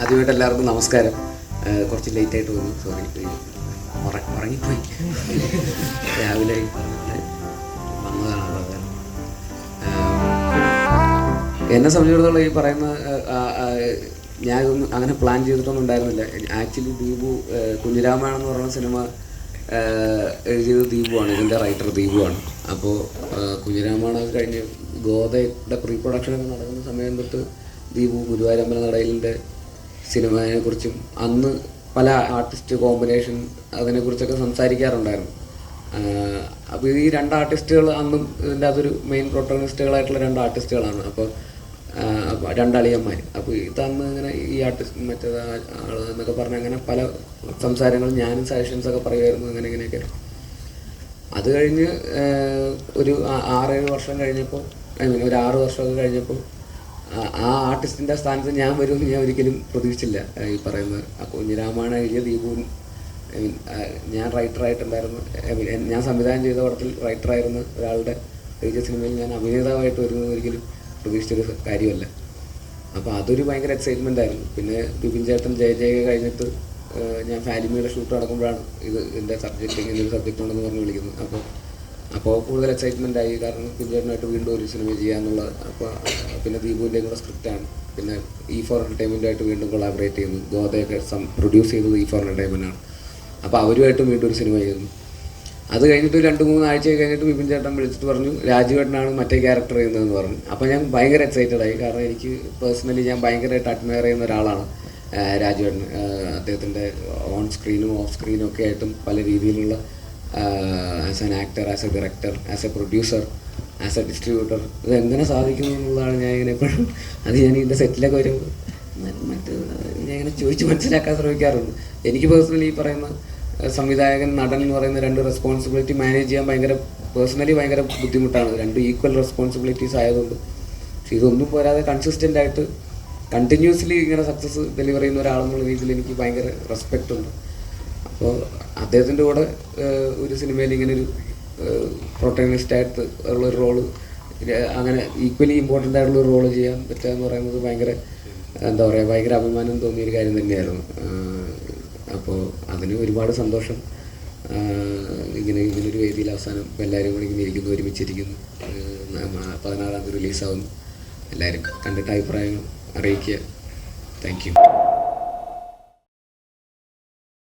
ആദ്യമായിട്ട് എല്ലാവർക്കും നമസ്കാരം. കുറച്ച് ലേറ്റായിട്ട് വന്നു, സോറി. ഉറങ്ങിപ്പോയി. രാവിലെ വന്നതാണ്. എന്നെ സംബന്ധിച്ചിടത്തോളം ഈ പറയുന്ന ഞാനൊന്നും അങ്ങനെ പ്ലാൻ ചെയ്തിട്ടൊന്നും ഉണ്ടായിരുന്നില്ല. ആക്ച്വലി ദീപു കുഞ്ഞിരാമായണം എന്ന് പറയുന്ന സിനിമ എഴുതിയത് ദീപുവാണ്, ഇതിൻ്റെ റൈറ്റർ ദീപുവാണ്. അപ്പോൾ കുഞ്ഞിരാമായണമൊക്കെ കഴിഞ്ഞ് ഗോദയുടെ പ്രീ പ്രൊഡക്ഷനൊക്കെ നടക്കുന്ന സമയം തൊട്ട് ദീപു ഗുരുവായൂരമ്പല നടയിലിൻ്റെ സിനിമയെക്കുറിച്ചും അന്ന് പല ആർട്ടിസ്റ്റ് കോമ്പിനേഷൻ അതിനെക്കുറിച്ചൊക്കെ സംസാരിക്കാറുണ്ടായിരുന്നു. അപ്പോൾ ഈ രണ്ട് ആർട്ടിസ്റ്റുകൾ അന്നും ഇതിൻ്റെ അതൊരു മെയിൻ പ്രൊട്ടഗണിസ്റ്റുകളായിട്ടുള്ള രണ്ട് ആർട്ടിസ്റ്റുകളാണ്. അപ്പോൾ രണ്ടളിയന്മാർ. അപ്പോൾ ഇതന്ന് ഇങ്ങനെ ഈ ആർട്ടിസ്റ്റ് മറ്റേത് ആൾ എന്നൊക്കെ പറഞ്ഞ് അങ്ങനെ പല സംസാരങ്ങളും ഞാനും സജഷൻസൊക്കെ പറയുമായിരുന്നു, അങ്ങനെ ഇങ്ങനെയൊക്കെ. അത് കഴിഞ്ഞ് ഒരു 6-7 വർഷം കഴിഞ്ഞപ്പോൾ, ഒരു 6 വർഷമൊക്കെ കഴിഞ്ഞപ്പോൾ ആ ആർട്ടിസ്റ്റിൻ്റെ സ്ഥാനത്ത് ഞാൻ വരുമെന്ന് ഞാൻ ഒരിക്കലും പ്രതീക്ഷിച്ചില്ല. ഈ പറയുന്നത് കുഞ്ഞിരാമായണം എഴുതിയ ദീപുവും ഞാൻ റൈറ്ററായിട്ടുണ്ടായിരുന്നു. ഞാൻ സംവിധാനം ചെയ്ത പടത്തിൽ റൈറ്ററായിരുന്ന ഒരാളുടെ എഴുതിയ സിനിമയിൽ ഞാൻ അഭിനേതാവായിട്ട് വരുന്നത് ഒരിക്കലും പ്രതീക്ഷിച്ചൊരു കാര്യമല്ല. അപ്പോൾ അതൊരു ഭയങ്കര എക്സൈറ്റ്മെൻ്റ് ആയിരുന്നു. പിന്നെ ബിപിൻ ചേട്ടൻ ജയ കഴിഞ്ഞിട്ട് ഞാൻ ഫാലിമിയുടെ ഷൂട്ട് നടക്കുമ്പോഴാണ് ഇതിൻ്റെ സബ്ജക്റ്റ് ഇങ്ങനൊരു സബ്ജക്റ്റ് ഉണ്ടെന്ന് പറഞ്ഞ് വിളിക്കുന്നത്. അപ്പോൾ കൂടുതൽ എക്സൈറ്റ്മെൻ്റ് ആയി. കാരണം പിഞ്ചേട്ടനായിട്ട് വീണ്ടും ഒരു സിനിമ ചെയ്യാന്നുള്ളത്. അപ്പോൾ പിന്നെ ദീപുവിൻ്റെയും കൂടെ സ്ക്രിപ്റ്റാണ്. പിന്നെ E4 എൻ്റർടൈൻമെൻറ്റായിട്ട് വീണ്ടും കൊളാബറേറ്റ് ചെയ്യുന്നു. ഗോദയൊക്കെ പ്രൊഡ്യൂസ് ചെയ്തത് E4 എൻ്റർടൈൻമെൻറ്റാണ്. അപ്പോൾ അവരുമായിട്ടും വീണ്ടും ഒരു സിനിമ ചെയ്യുന്നു. അത് കഴിഞ്ഞിട്ട് 2-3 ആഴ്ച കഴിഞ്ഞിട്ട് ബിപിൻ ചേട്ടൻ വിളിച്ചിട്ട് പറഞ്ഞു രാജുവേട്ടനാണ് മറ്റേ ക്യാരക്ടർ ചെയ്യുന്നതെന്ന് പറഞ്ഞു. അപ്പോൾ ഞാൻ ഭയങ്കര എക്സൈറ്റഡ് ആയി. കാരണം എനിക്ക് പേഴ്സണലി ഞാൻ ഭയങ്കരമായിട്ട് അഡ്മയർ ചെയ്യുന്ന ഒരാളാണ് രാജുവേട്ടൻ. അദ്ദേഹത്തിൻ്റെ ഓൺ സ്ക്രീനും ഓഫ് സ്ക്രീനും ഒക്കെ ആയിട്ടും പല രീതിയിലുള്ള as an actor, as A director, as A producer, as A distributor ഇതെങ്ങനെ സാധിക്കുന്നു എന്നുള്ളതാണ് ഞാൻ ഇങ്ങനെ എപ്പോഴും അത് ഞാൻ ഇതിൻ്റെ സെറ്റിലൊക്കെ വരുമ്പോൾ ഞാൻ ഇങ്ങനെ ചോദിച്ച് മനസ്സിലാക്കാൻ ശ്രമിക്കാറുണ്ട്. എനിക്ക് പേഴ്സണലി ഈ പറയുന്ന സംവിധായകൻ, നടൻ എന്ന് പറയുന്ന രണ്ട് റെസ്പോൺസിബിലിറ്റി മാനേജ് ചെയ്യാൻ ഭയങ്കര ബുദ്ധിമുട്ടാണ്. രണ്ട് ഈക്വൽ റെസ്പോൺസിബിലിറ്റീസ് ആയതുകൊണ്ട്. പക്ഷേ ഇതൊന്നും പോരാതെ കൺസിസ്റ്റൻ്റ് ആയിട്ട് കണ്ടിന്യൂസ്ലി ഇങ്ങനെ സക്സസ് ഡെലിവർ ചെയ്യുന്ന ഒരാളെന്നുള്ള രീതിയിൽ എനിക്ക് ഭയങ്കര റെസ്പെക്റ്റ് ഉണ്ട്. അപ്പോൾ അദ്ദേഹത്തിൻ്റെ കൂടെ ഒരു സിനിമയിൽ ഇങ്ങനൊരു പ്രൊട്ടഗണിസ്റ്റായിട്ട് ഉള്ളൊരു റോള്, അങ്ങനെ ഈക്വലി ഇമ്പോർട്ടൻ്റ് ആയിട്ടുള്ളൊരു റോള് ചെയ്യാൻ പറ്റുക എന്ന് പറയുന്നത് ഭയങ്കര അഭിമാനം തോന്നിയൊരു കാര്യം തന്നെയായിരുന്നു. അപ്പോൾ അതിന് ഒരുപാട് സന്തോഷം. ഇങ്ങനൊരു വേദിയിൽ അവസാനം എല്ലാവരും കൂടി ഇങ്ങനെ ഇരിക്കുന്നു, ഒരുമിച്ചിരിക്കുന്നു. 16-ാം തീയതി റിലീസാവുന്നു. എല്ലാവരും കണ്ടിട്ട് അഭിപ്രായങ്ങൾ അറിയിക്കുക. Thank you.